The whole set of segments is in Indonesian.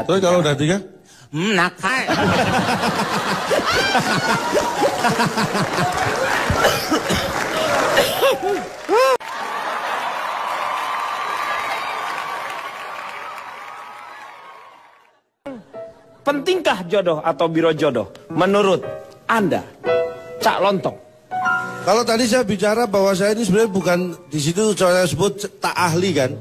Terus kalau udah 3? Nakal. Pentingkah jodoh atau biro jodoh menurut Anda, Cak Lontong? Kalau tadi saya bicara bahwa saya ini sebenarnya bukan di situ saya sebut tak ahli kan.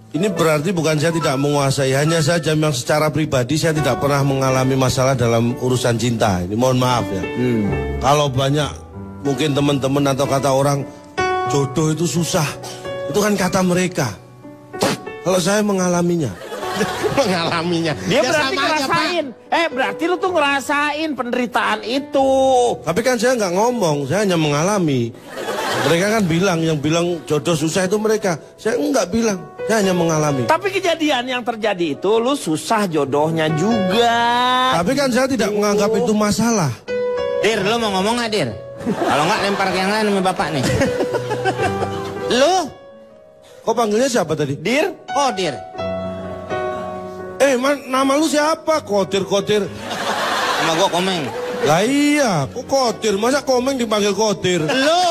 Ini berarti bukan saya tidak menguasai, hanya saja memang secara pribadi saya tidak pernah mengalami masalah dalam urusan cinta. Ini mohon maaf ya. Kalau banyak mungkin teman-teman atau kata orang jodoh itu susah, itu kan kata mereka. Kalau saya mengalaminya. Mengalaminya. Dia berarti ngerasain. Berarti lu tuh ngerasain penderitaan itu. Tapi kan saya nggak ngomong, saya hanya mengalami. Mereka kan bilang, yang bilang jodoh susah itu mereka. Saya nggak bilang, saya hanya mengalami. Tapi kejadian yang terjadi itu lu susah jodohnya juga. Tapi kan saya tidak menganggap itu masalah. Dir, lu mau ngomong nggak, Dir? Kalau nggak lempar ke yang lain sama bapak nih. Lu? Kok panggilnya siapa tadi? Dir? Oh, Dir. Nama lu siapa? Kotir-kotir. Sama gua Komeng. Lah iya, kok Kotir? Masa Komeng dipanggil Kotir? Lu?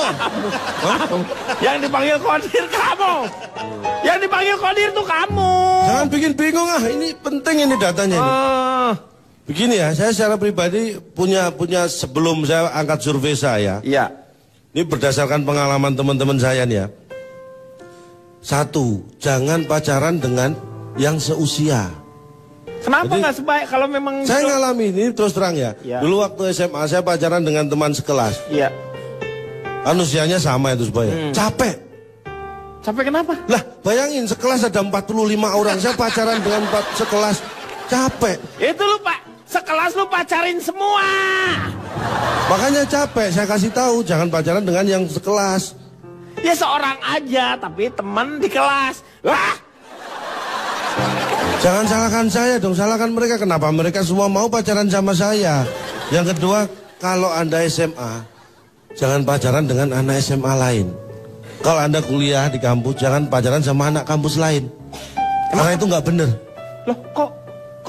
Yang dipanggil Kodir kamu. Yang dipanggil Kodir tuh kamu. Jangan bikin bingung ini penting ini datanya ini. Begini ya, saya secara pribadi punya sebelum saya angkat survei saya. Iya. Ini berdasarkan pengalaman teman-teman saya nih ya. 1, jangan pacaran dengan yang seusia. Kenapa nggak sebaik kalau memang... Saya ngalami ini terus terang ya. Dulu waktu SMA saya pacaran dengan teman sekelas. Iya. Kan usianya sama itu supaya. Capek. Capek kenapa? Lah bayangin sekelas ada 45 orang. Saya pacaran dengan sekelas. Capek. Itu lu Pak. Sekelas lu pacarin semua. Makanya capek. Saya kasih tahu jangan pacaran dengan yang sekelas. Ya seorang aja tapi teman di kelas. Wah. Jangan salahkan saya dong, salahkan mereka. Kenapa mereka semua mau pacaran sama saya? Yang kedua, kalau Anda SMA, jangan pacaran dengan anak SMA lain. Kalau Anda kuliah di kampus, jangan pacaran sama anak kampus lain. Karena itu nggak bener. Loh, kok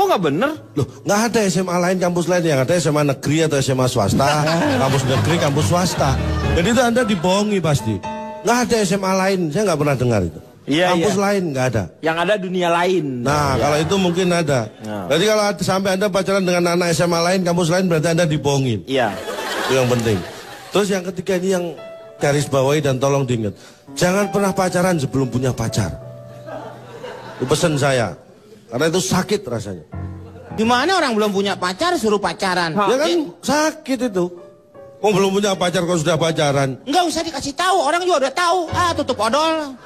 nggak bener? Loh, nggak ada SMA lain, kampus lain. Yang ada SMA negeri atau SMA swasta, kampus negeri, kampus swasta. Jadi itu Anda dibohongi pasti. Nggak ada SMA lain, saya nggak pernah dengar itu. Iya, kampus lain nggak ada. Yang ada dunia lain. Nah, kalau itu mungkin ada. Berarti kalau sampai Anda pacaran dengan anak SMA lain, kampus lain, berarti Anda dibohongin. Iya. Itu yang penting. Terus yang ketiga ini yang garis bawahi dan tolong diingat. Jangan pernah pacaran sebelum punya pacar. Itu pesan saya. Karena itu sakit rasanya. Gimana orang belum punya pacar suruh pacaran? Ya kan sakit itu. Oh belum punya pacar kok sudah pacaran? Enggak usah dikasih tahu, orang juga udah tahu. Tutup odol.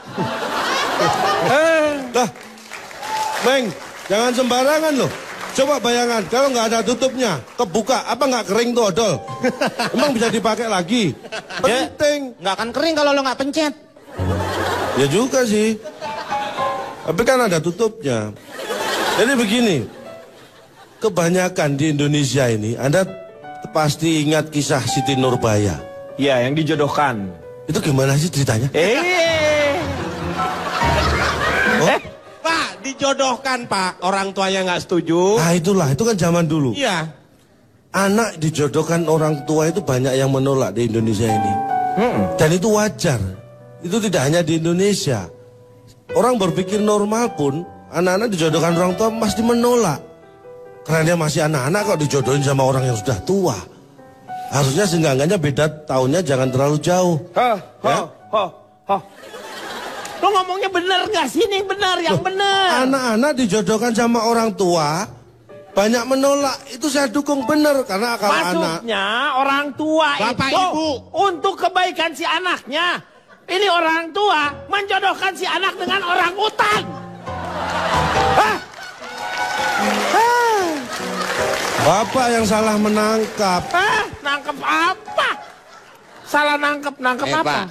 Dah, Meng, jangan sembarangan loh. Coba bayangan, kalau nggak ada tutupnya, kebuka, apa nggak kering tuh odol? Emang bisa dipakai lagi? Penting. Nggak akan kering kalau lo nggak pencet. Ya juga sih. Tapi kan ada tutupnya. Jadi begini, kebanyakan di Indonesia ini, Anda pasti ingat kisah Siti Nurbaya. Iya, yang dijodohkan. Itu gimana sih ceritanya? Pak, dijodohkan Pak. Orang tuanya nggak setuju. Nah itulah, itu kan zaman dulu. Iya. Anak dijodohkan orang tua itu banyak yang menolak di Indonesia ini. Dan itu wajar. Itu tidak hanya di Indonesia. Orang berpikir normal pun, anak-anak dijodohkan orang tua pasti menolak. Karena dia masih anak-anak kok dijodohin sama orang yang sudah tua. Harusnya seenggak-enggaknya beda tahunnya jangan terlalu jauh. Lo ngomongnya bener gak sih? Ini bener, yang bener. Anak-anak dijodohkan sama orang tua, banyak menolak. Itu saya dukung bener. Karena kalau maksudnya orang tua Bapak, itu Ibu, untuk kebaikan si anaknya. Ini orang tua menjodohkan si anak dengan orang utan. Bapak yang salah menangkap. Nangkep apa? Salah nangkep apa? Pak,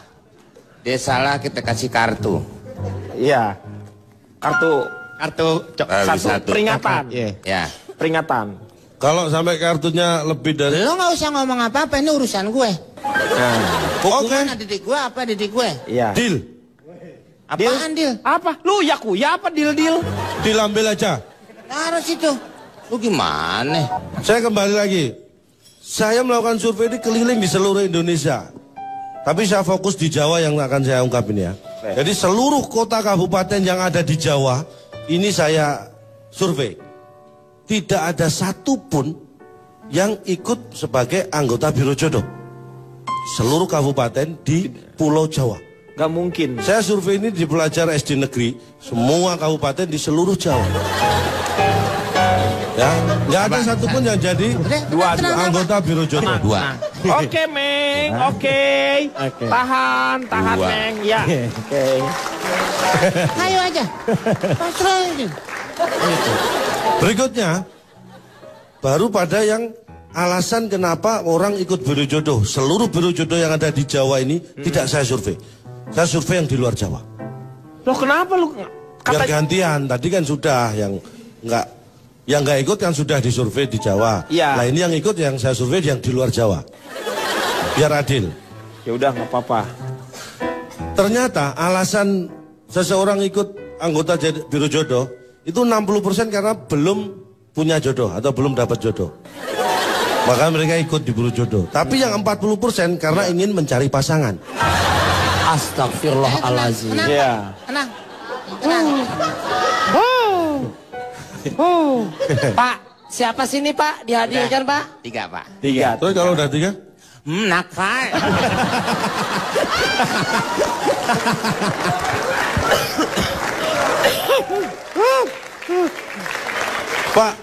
dia salah kita kasih kartu. Iya. Kartu Satu. peringatan. Ya. Peringatan. Kalau sampai kartunya lebih dari... Lo nggak usah ngomong apa-apa, ini urusan gue. Hukuman didik gue apa didik gue? Iya. Deal. Apaan deal? Apa? Lu yakuya apa deal? Deal ambil aja. Taruh situ. Lu gimana? Saya kembali lagi. Saya melakukan survei ini keliling di seluruh Indonesia. Tapi saya fokus di Jawa yang akan saya ungkapin ya. Jadi seluruh kota kabupaten yang ada di Jawa, ini saya survei. Tidak ada satupun yang ikut sebagai anggota Biro Jodoh. Seluruh kabupaten di Pulau Jawa. Gak mungkin. Saya survei ini di pelajar SD negeri, semua kabupaten di seluruh Jawa. Ya, nggak ada satupun yang jadi anggota Biro Jodoh. Dua. Oke, Meng. Oke. Tahan, Dua. Meng. Ya. Ayo aja. Pasrah aja. Berikutnya, baru pada yang alasan kenapa orang ikut Biro Jodoh. Seluruh Biro Jodoh yang ada di Jawa ini tidak saya survei. Saya survei yang di luar Jawa. Loh kenapa lu? Biar gantian, tadi kan sudah yang nggak ikut kan sudah disurvei di Jawa. Iya. Nah ini yang ikut yang saya survei yang di luar Jawa. Biar adil. Ya udah nggak apa-apa. Ternyata alasan seseorang ikut anggota Biro Jodoh itu 60% karena belum punya jodoh atau belum dapat jodoh. Maka mereka ikut di Biro Jodoh. Tapi yang 40% karena ingin mencari pasangan. Astagfirullahaladzim. Iya. Tenang. Pak, siapa sini Pak? Dihadirkan Pak? 3 Pak. 3. Terus kalau udah 3? Nakal. Pak,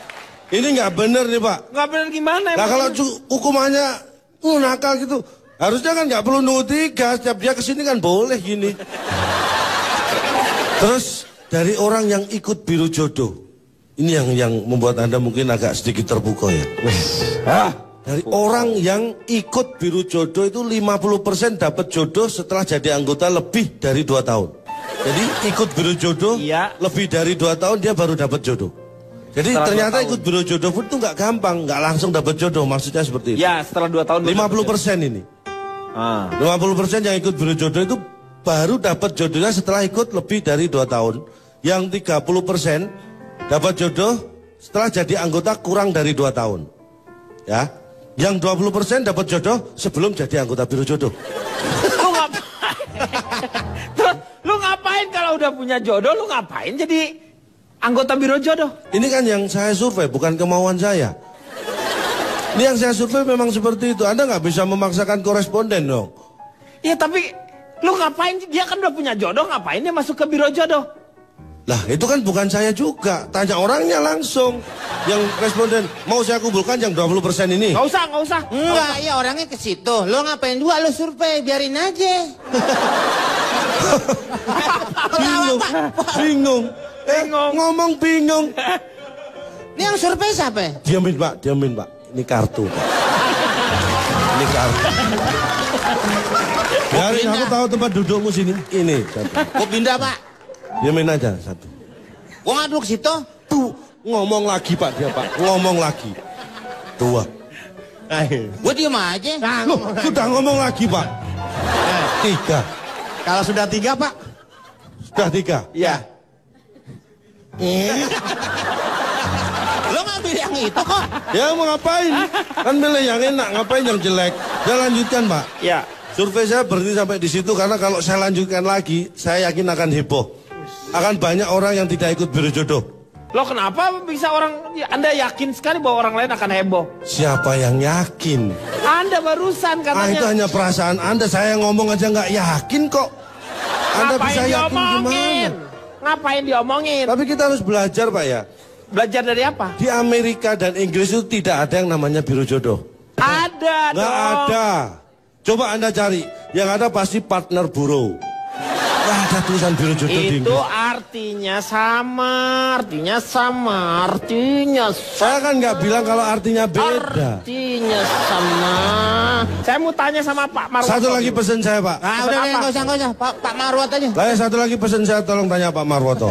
ini nggak bener nih Pak. Nggak benar gimana? Nah kalau hukumannya nakal gitu, harusnya kan nggak perlu nunggu 3. Setiap dia kesini kan boleh gini. Terus dari orang yang ikut Biro Jodoh, ini yang membuat Anda mungkin agak sedikit terpukau ya. Dari orang yang ikut Biro Jodoh itu 50% dapat jodoh setelah jadi anggota lebih dari 2 tahun. Jadi ikut Biro Jodoh lebih dari 2 tahun dia baru dapat jodoh. Jadi Setelah ternyata ikut Biro Jodoh pun itu nggak gampang, nggak langsung dapat jodoh, maksudnya seperti itu. Ya setelah 2 tahun. 50% ini. 50% yang ikut Biro Jodoh itu baru dapat jodohnya setelah ikut lebih dari 2 tahun. Yang 30% dapat jodoh setelah jadi anggota kurang dari 2 tahun. Ya. Yang 20% dapat jodoh sebelum jadi anggota Biro Jodoh. Lu ngapain? Terus lu ngapain kalau udah punya jodoh? Lu ngapain jadi anggota Biro Jodoh? Ini kan yang saya survei, bukan kemauan saya. Ini yang saya survei memang seperti itu. Anda nggak bisa memaksakan koresponden dong. Ya tapi lu ngapain? Dia kan udah punya jodoh, ngapain dia masuk ke Biro Jodoh? Lah itu kan bukan saya juga. Tanya orangnya langsung. Yang responden, mau saya kumpulkan yang 20% ini. Nggak usah. Enggak, ya orangnya ke situ. Lo ngapain dua? Lo survei, biarin aja. Bingung. Ngomong bingung. Ini yang survei siapa? Diamin Pak. Ini kartu Pak. Ini kartu. Biarin aku tahu tempat dudukmu sini. Ini satu. Gua pindah Pak. Diamin aja satu. Gua ngaduk situ. Tuh, ngomong lagi Pak dia Pak. Ngomong lagi. 2. Gua diem aja. Loh, sudah ngomong lagi Pak. 3. Kalau sudah 3 Pak. Sudah 3. Ya. Lo ngambil yang itu kok. Ya mau ngapain? Kan milih yang enak, ngapain yang jelek? Saya lanjutkan Pak. Ya. Survei saya berhenti sampai di situ karena kalau saya lanjutkan lagi, saya yakin akan heboh. Akan banyak orang yang tidak ikut Biro Jodoh. Lo kenapa bisa Anda yakin sekali bahwa orang lain akan heboh? Siapa yang yakin? Anda barusan katanya. Itu hanya perasaan Anda. Saya ngomong aja nggak yakin kok. Anda Ngapain bisa yakin diomongin? gimana? Ngapain diomongin? Tapi kita harus belajar Pak ya. Belajar dari apa? Di Amerika dan Inggris itu tidak ada yang namanya Biro Jodoh. Ada Nggak dong. ada. Coba Anda cari. Yang ada pasti partner bureau. Nggak ada tulisan Biro Jodoh di Itu Inggris. artinya sama. Saya kan nggak bilang kalau artinya beda. Artinya sama. Saya mau tanya sama Pak Marwoto. Satu lagi pesan saya Pak. Ah udah, nggak usah. Pak Marwat aja. Satu lagi pesan saya tolong tanya Pak Marwoto.